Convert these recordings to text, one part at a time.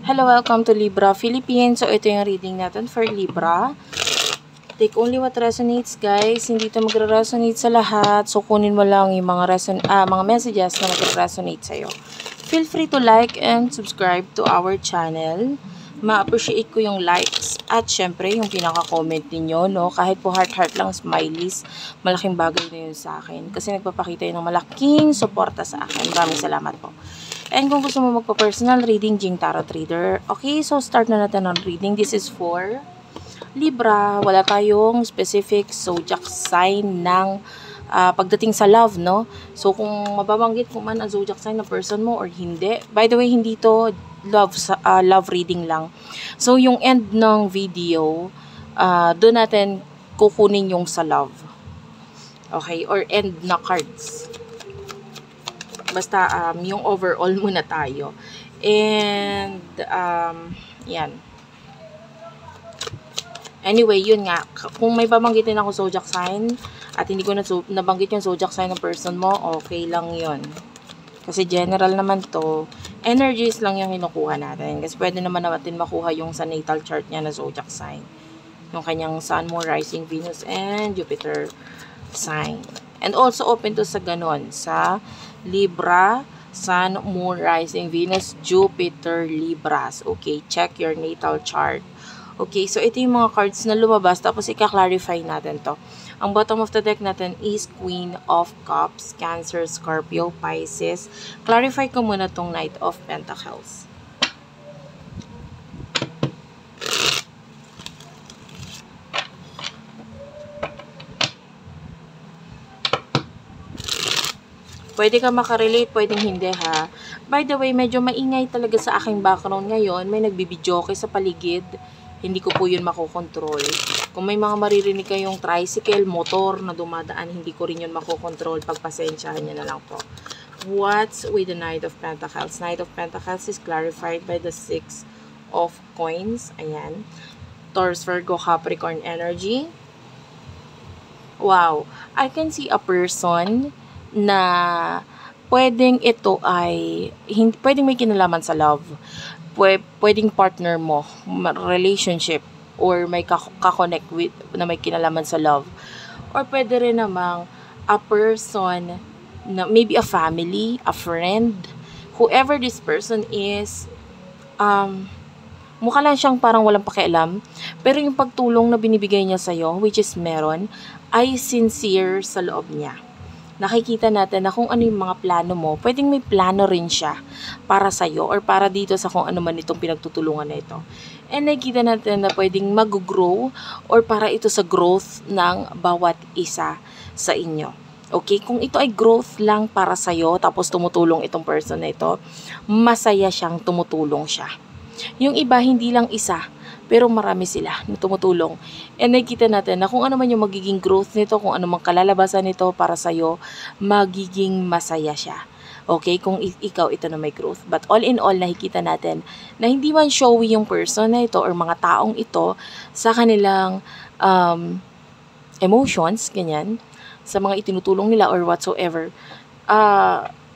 Hello, welcome to Libra Philippines. So, ito yung reading natin for Libra. Take only what resonates, guys. Hindi ito magre-resonate sa lahat. So, kunin mo lang yung mga messages na magre-resonate sa'yo. Feel free to like and subscribe to our channel. Ma-appreciate ko yung likes at syempre yung pinaka-comment ninyo, no? Kahit po heart-heart lang, smileys, malaking bagay na yun sa akin. Kasi nagpapakita yun ng malaking suporta sa akin. Maraming salamat po. And kung gusto mo magpa-personal reading, Jing Tarot Reader. Okay, so start na natin ang reading. This is for Libra. Wala tayong specific zodiac sign ng pagdating sa love, no? So, kung mababanggit mo man ang zodiac sign ng person mo or hindi. By the way, hindi to love reading lang. So, yung end ng video, doon natin kukunin yung sa love. Okay, or end na cards. Basta, yung overall muna tayo. And, yan. Anyway, yun nga. Kung may babanggitin ako zodiac sign, at hindi ko nabanggit yung zodiac sign ng person mo, okay lang yun. Kasi general naman to, energies lang yung kinukuha natin. Kasi pwede naman natin makuha yung sa natal chart niya na zodiac sign. Yung kanyang Sun, Moon, Rising, Venus, and Jupiter sign. And also open to sa ganon, sa Libra, Sun, Moon, Rising, Venus, Jupiter, Libras. Okay, check your natal chart. Okay, so ito yung mga cards na lumabas, tapos ika-clarify natin to. Ang bottom of the deck natin is Queen of Cups, Cancer, Scorpio, Pisces. Clarify ko muna tong Knight of Pentacles. Pwede ka makarelate, pwedeng hindi ha. By the way, medyo maingay talaga sa aking background ngayon. May nagbibidyoke sa paligid. Hindi ko po yun makokontrol. Kung may mga maririnig kayong tricycle, motor na dumadaan, hindi ko rin yun makokontrol. Pagpasensyahan nyo na lang po. What's with the Knight of Pentacles? Knight of Pentacles is clarified by the 6 of Coins. Ayan. Taurus, Virgo, Capricorn energy. Wow. I can see a person na pwedeng ito ay pwedeng may kinalaman sa love, pwedeng partner mo, relationship, or may kakonect with na may kinalaman sa love, or pwede rin namang a person na maybe a family, a friend, whoever this person is. Mukha lang siyang parang walang pakialam, pero yung pagtulong na binibigay niya sa'yo, which is meron, ay sincere sa loob niya. Nakikita natin na kung ano yung mga plano mo, pwedeng may plano rin siya para sa'yo or para dito sa kung ano man itong pinagtutulungan na ito. And nakikita natin na pwedeng mag-grow or para ito sa growth ng bawat isa sa inyo. Okay? Kung ito ay growth lang para sa'yo, tapos tumutulong itong person na ito, masaya siyang tumutulong siya. Yung iba, hindi lang isa, pero marami sila na tumutulong. And nakikita natin na kung ano man yung magiging growth nito, kung ano man kalalabasan nito para sa'yo, magiging masaya siya. Okay? Kung ikaw ito na may growth. But all in all, nakikita natin na hindi man showy yung person na ito or mga taong ito sa kanilang emotions, ganyan, sa mga itinutulong nila or whatsoever,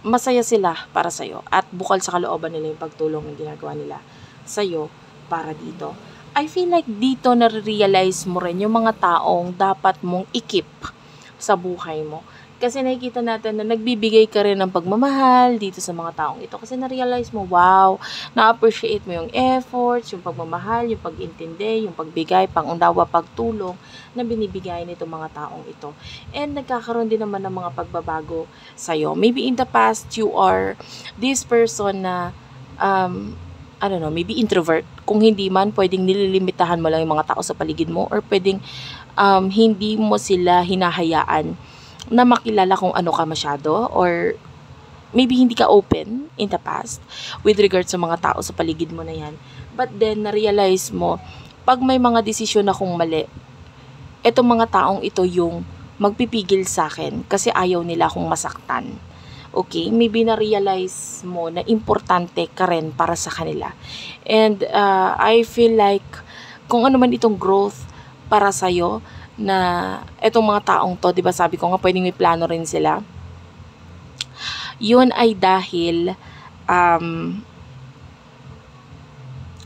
masaya sila para sa'yo. At bukal sa kalooban nila yung pagtulong na ginagawa nila sa'yo para dito. I feel like dito na-realize mo rin yung mga taong dapat mong i-keep sa buhay mo. Kasi nakikita natin na nagbibigay ka rin ng pagmamahal dito sa mga taong ito. Kasi na-realize mo, wow, na-appreciate mo yung efforts, yung pagmamahal, yung pag-intindi, yung pagbigay, pangunawa, pagtulong na binibigay nito mga taong ito. And nagkakaroon din naman ng mga pagbabago sa'yo. Maybe in the past, you are this person na I don't know, maybe introvert. Kung hindi man, pwedeng nililimitahan mo lang yung mga tao sa paligid mo or pwedeng hindi mo sila hinahayaan na makilala kung ano ka masyado or maybe hindi ka open in the past with regards sa mga tao sa paligid mo na yan. But then, na-realize mo, pag may mga desisyon akong mali, etong mga taong ito yung magpipigil sa akin kasi ayaw nila akong masaktan. Okay, maybe na-realize mo na importante ka rin para sa kanila. And I feel like kung ano man itong growth para sa'yo, na itong mga taong to, diba sabi ko nga pwedeng may plano rin sila. Yun ay dahil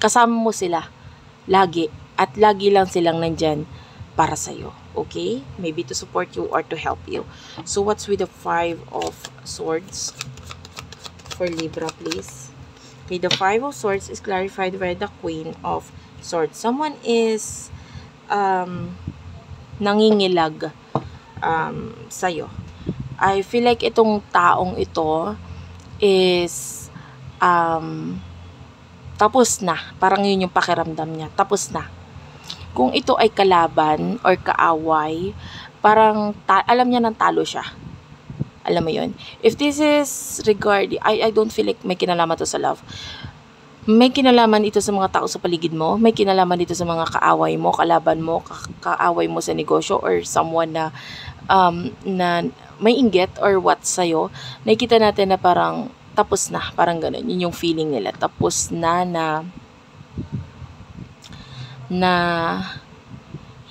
kasama mo sila lagi at lagi lang silang nandyan para sa'yo. Okay? Maybe to support you or to help you. So, what's with the 5 of Swords for Libra, please? Okay, the 5 of Swords is clarified by the Queen of Swords. Someone is nangingilag sa'yo. I feel like itong taong ito is tapos na. Parang yun yung pakiramdam niya. Tapos na. Kung ito ay kalaban or kaaway, parang alam niya nang talo siya. Alam mo yun? If this is regarding, I don't feel like may kinalaman to sa love. May kinalaman ito sa mga tao sa paligid mo. May kinalaman dito sa mga kaaway mo, kalaban mo, kaaway mo sa negosyo or someone na may inggit or what sa'yo. Nakikita natin na parang tapos na, parang ganun. Yun yung feeling nila. Tapos na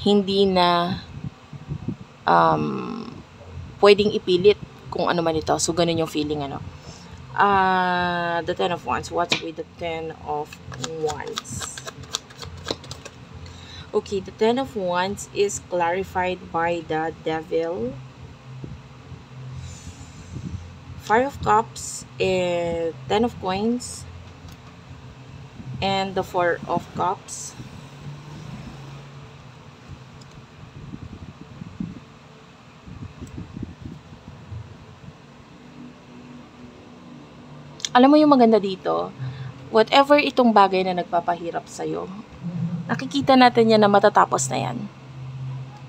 hindi na pwedeng ipilit kung ano man ito. So, ganun yung feeling, ano. The 10 of Wands. What's with the 10 of Wands? Okay, the 10 of Wands is clarified by the Devil, 5 of Cups, and 10 of Coins, and the 4 of Cups. Alam mo yung maganda dito, whatever itong bagay na nagpapahirap sa'yo, nakikita natin yan na matatapos na yan.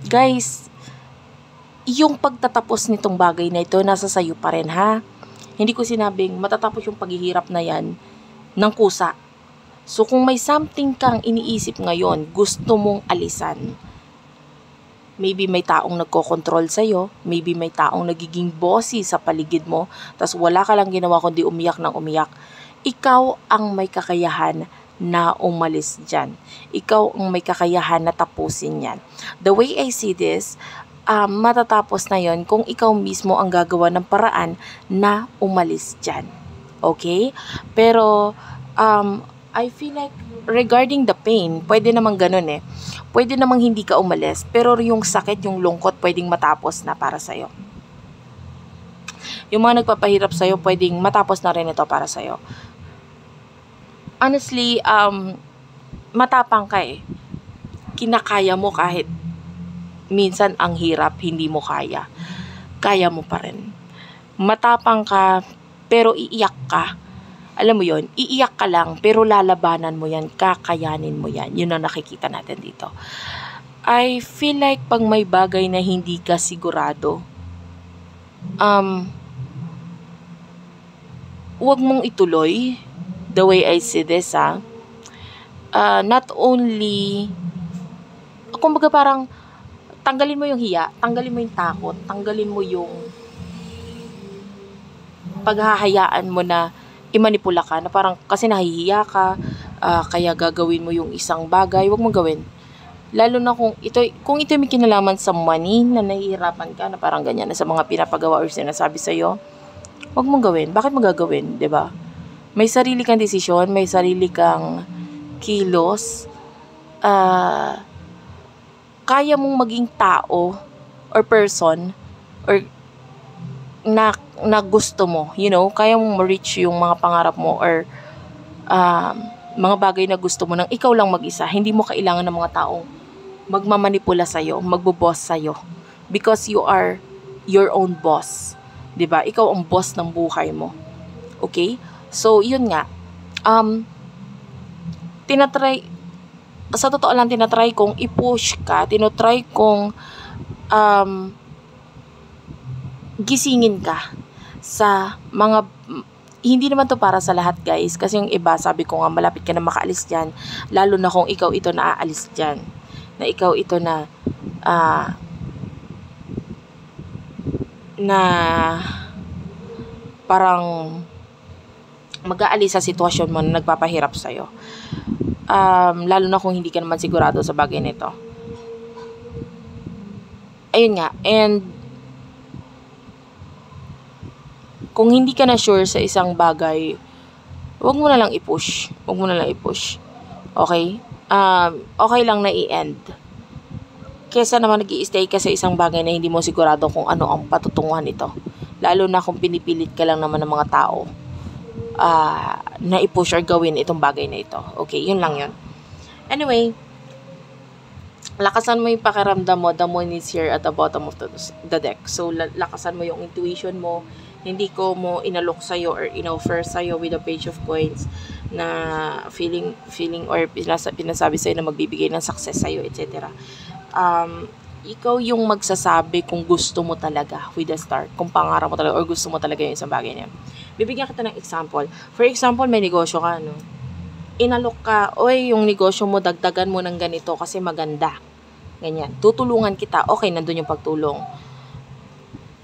Guys, yung pagtatapos nitong bagay na ito, nasa sayo pa rin, ha? Hindi ko sinabing matatapos yung paghihirap na yan ng kusa. So, kung may something kang iniisip ngayon, gusto mong alisan, maybe may taong nagkokontrol sa'yo, maybe may taong nagiging bossy sa paligid mo, tas wala ka lang ginawa kundi umiyak ng umiyak. Ikaw ang may kakayahan na umalis dyan. Ikaw ang may kakayahan na tapusin yan. The way I see this, matatapos na yon kung ikaw mismo ang gagawa ng paraan na umalis dyan. Okay? Pero, I feel like regarding the pain, pwede namang ganun eh. Pwede namang hindi ka umalis, pero yung sakit, yung lungkot, pwedeng matapos na para sa'yo. Yung mga nagpapahirap sa'yo, pwedeng matapos na rin ito para sa'yo. Honestly, matapang ka eh. Kinakaya mo kahit minsan ang hirap, hindi mo kaya. Kaya mo pa rin. Matapang ka, pero iiyak ka. Alam mo yon, iiyak ka lang, pero lalabanan mo yan, kakayanin mo yan. Yun ang nakikita natin dito. I feel like pag may bagay na hindi ka sigurado, huwag mong ituloy. The way I see this, not only, kumbaga parang, tanggalin mo yung hiya, tanggalin mo yung takot, tanggalin mo yung paghahayaan mo na imanipula ka, na parang kasi nahihiya ka, kaya gagawin mo yung isang bagay, wag mong gawin. Lalo na kung ito may kinalaman sa money, na nahihirapan ka, na parang ganyan, na sa mga pinapagawa or sinasabi sa'yo, wag mong gawin. Bakit mo gagawin, diba? May sarili kang desisyon, may sarili kang kilos, kaya mong maging tao, or person, or na gusto mo, kaya mong ma-reach yung mga pangarap mo or mga bagay na gusto mo nang ikaw lang mag-isa. Hindi mo kailangan ng mga taong magmamanipula sa'yo, magbo-boss sa'yo. Because you are your own boss. 'Di ba? Ikaw ang boss ng buhay mo. Okay? So, yun nga. Sa totoo lang, tinatry kong i-push ka, tinatry kong gisingin ka sa mga, hindi naman to para sa lahat guys, kasi yung iba, sabi ko nga, malapit ka na makaalis dyan, lalo na kung ikaw ito na aalis dyan, na ikaw ito na parang mag-aalis sa sitwasyon mo na nagpapahirap sa'yo, lalo na kung hindi ka naman sigurado sa bagay nito. Ayun nga, and kung hindi ka na sure sa isang bagay, wag mo na lang i-push. Wag mo na lang i-push. Okay? Okay lang na i-end. Kesa naman nag-i-stay ka sa isang bagay na hindi mo sigurado kung ano ang patutunguhan nito. Lalo na kung pinipilit ka lang naman ng mga tao na i-push or gawin itong bagay na ito. Okay, yun lang yun. Anyway, lakasan mo yung pakiramdam mo. The moon is here at the bottom of the deck. So, lakasan mo yung intuition mo. Hindi ko mo inalok sa'yo or in-offer sa'yo with a page of coins na feeling or pinasabi sa'yo na magbibigay ng success sa'yo, etc. Ikaw yung magsasabi kung gusto mo talaga with the start. Kung pangarap mo talaga or gusto mo talaga yung isang bagay na yan. Bibigyan kita ng example. For example, may negosyo ka, no? Inalok ka, oy, yung negosyo mo, dagdagan mo ng ganito kasi maganda. Ganyan. Tutulungan kita. Okay, nandun yung pagtulong.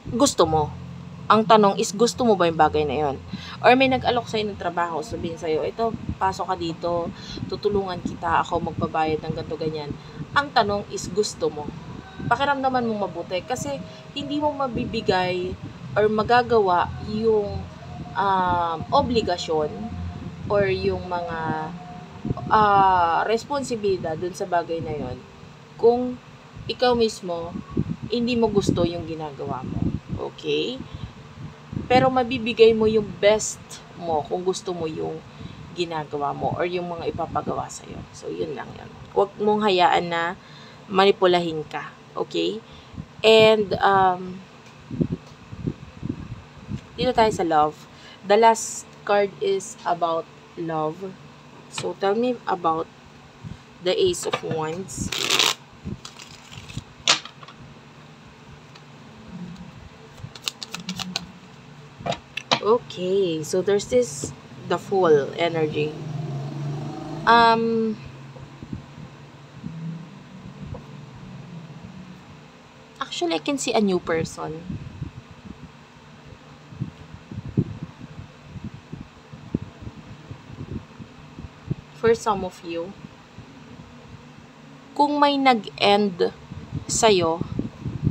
Gusto mo. Ang tanong is, gusto mo ba yung bagay na yon? Or may nag-alok sa'yo ng trabaho, sabihin sa'yo, ito, pasok ka dito, tutulungan kita, ako magbabayad ng ganito, ganyan. Ang tanong is, gusto mo. Pakiramdaman mong mabuti kasi hindi mo mabibigay or magagawa yung obligasyon or yung mga responsibilidad dun sa bagay na yon kung ikaw mismo hindi mo gusto yung ginagawa mo. Okay? Pero mabibigay mo yung best mo kung gusto mo yung ginagawa mo or yung mga ipapagawa sa'yo. So, yun lang yun. Huwag mong hayaan na manipulahin ka. Okay? And, dito tayo sa love. The last card is about love. So, tell me about the Ace of Wands. Okay, so there's this, the Fool energy. Actually, I can see a new person. For some of you, kung may nag-end sa'yo,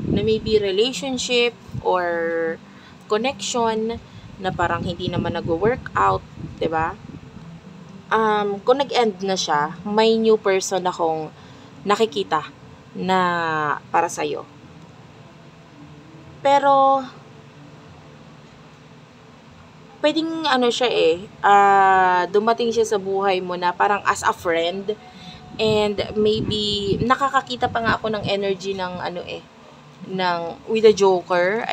na maybe relationship or connection na parang hindi naman nag-work out, 'di ba? Kung nag-end na siya, may new person akong nakikita na para sa'yo. Pero pwedeng ano siya dumating siya sa buhay mo na parang as a friend, and maybe nakakakita pa nga ako ng energy ng ng with the Joker,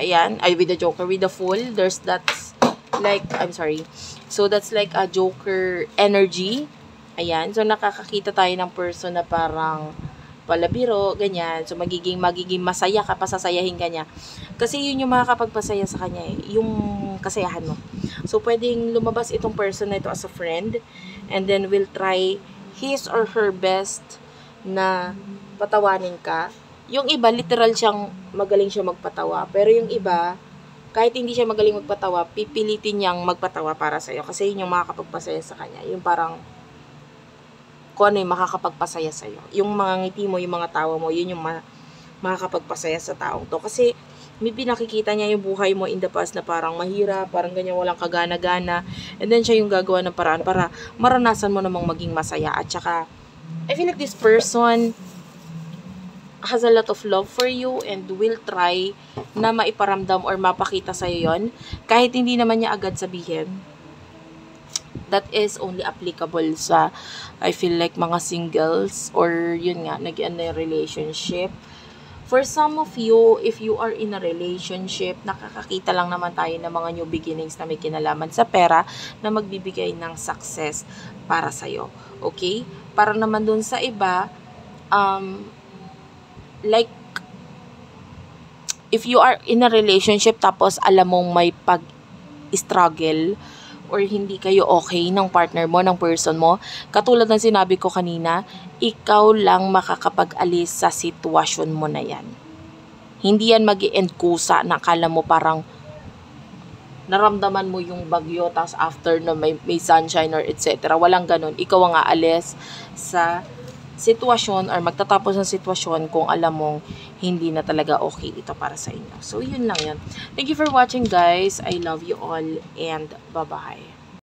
with the Fool. There's that's like, I'm sorry. So that's like a Joker energy. Ayan, so nakakakita tayo ng person na parang palabiro, ganyan. So magiging masaya ka, pasasayahin ka niya. Kasi yun yung makakapagpasaya sa kanya yung kasayahan mo. So pwedeng lumabas itong person na ito as a friend, and then will try his or her best na patawanin ka. Yung iba, literal siyang magaling siya magpatawa. Pero yung iba, kahit hindi siya magaling magpatawa, pipilitin niyang magpatawa para sa'yo. Kasi yun yung makakapagpasaya sa kanya. Yung parang, kung ano yung makakapagpasaya sa'yo. Yung mga ngiti mo, yung mga tawa mo, yun yung makakapagpasaya sa taong to. Kasi, may pinakikita niya yung buhay mo in the past na parang mahirap, parang ganyan, walang kagana-gana. And then, siya yung gagawa ng paraan para maranasan mo namang maging masaya. At saka, I feel like this person has a lot of love for you and will try na maiparamdam or mapakita sa'yo yon, kahit hindi naman niya agad sabihin. That is only applicable sa, I feel like, mga singles or yun nga, nag-end na yung relationship. For some of you, if you are in a relationship, nakakakita lang naman tayo ng mga new beginnings na may kinalaman sa pera na magbibigay ng success para sa'yo. Okay? Para naman dun sa iba, like, if you are in a relationship tapos alam mong may pag-struggle or hindi kayo okay ng partner mo, ng person mo, katulad ng sinabi ko kanina, ikaw lang makakapag-alis sa sitwasyon mo na yan. Hindi yan mag-i-end kusa na akala mo parang naramdaman mo yung bagyo tapos after na may sunshine or etc. Walang ganun. Ikaw ang aalis sa sitwasyon or magtatapos ng sitwasyon kung alam mong hindi na talaga okay ito para sa inyo. So, yun lang yun. Thank you for watching, guys. I love you all and bye-bye.